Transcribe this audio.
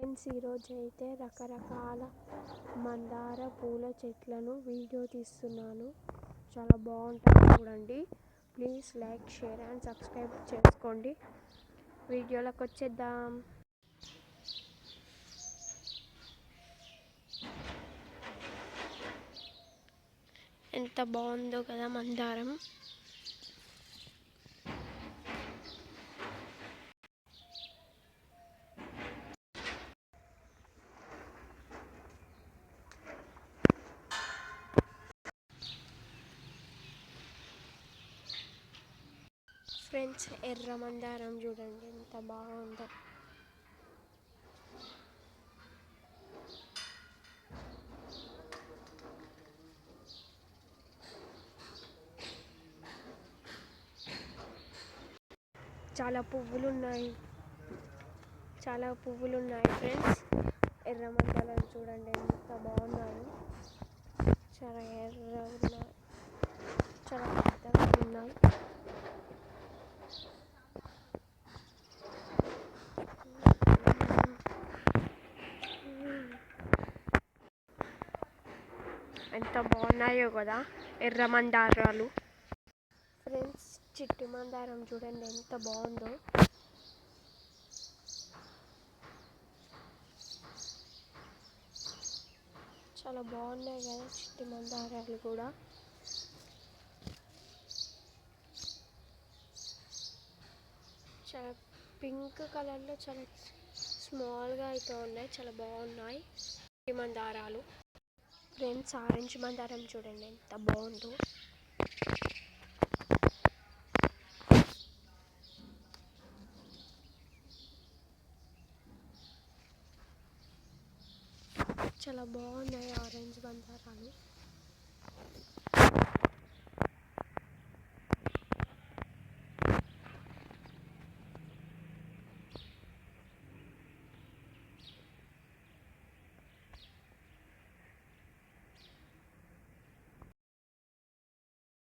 Friends, ఈరోజు అయితే రకరకాల మందార పూల చెట్లను వీడియో తీస్తున్నాను. చాలా బాగుంటుంది చూడండి. Please like, share and subscribe చేసుకోండి. వీడియోలోకి వచ్చేద్దాం. ఎంత బాగుందో కదా మందారం. ఫ్రెండ్స్, ఎర్ర మందారం చూడండి ఎంత బాగుందో. చాలా పువ్వులు ఉన్నాయి ఫ్రెండ్స్. ఎర్ర మందారాలు చూడండి ఎంత బాగున్నాయి. చాలా ఎర్రగా ఉన్నాయి, చాలా పెద్దగా ఉన్నాయి. ఎంత బాగున్నాయో కదా ఎర్ర మందారాలు. ఫ్రెండ్స్, చిట్టి మందారం చూడండి ఎంత బాగుందో. చాలా బాగున్నాయి కదా చిట్టి మందారాలు కూడా. చాలా పింక్ కలర్లో చాలా స్మాల్గా అయితే ఉన్నాయి. చాలా బాగున్నాయి చిట్టి మందారాలు. ఫ్రెండ్స్, ఆరెంజ్ మందారం చూడండి ఎంత బాగుందో. చాలా బాగున్నాయి ఆరెంజ్ మందారాలు.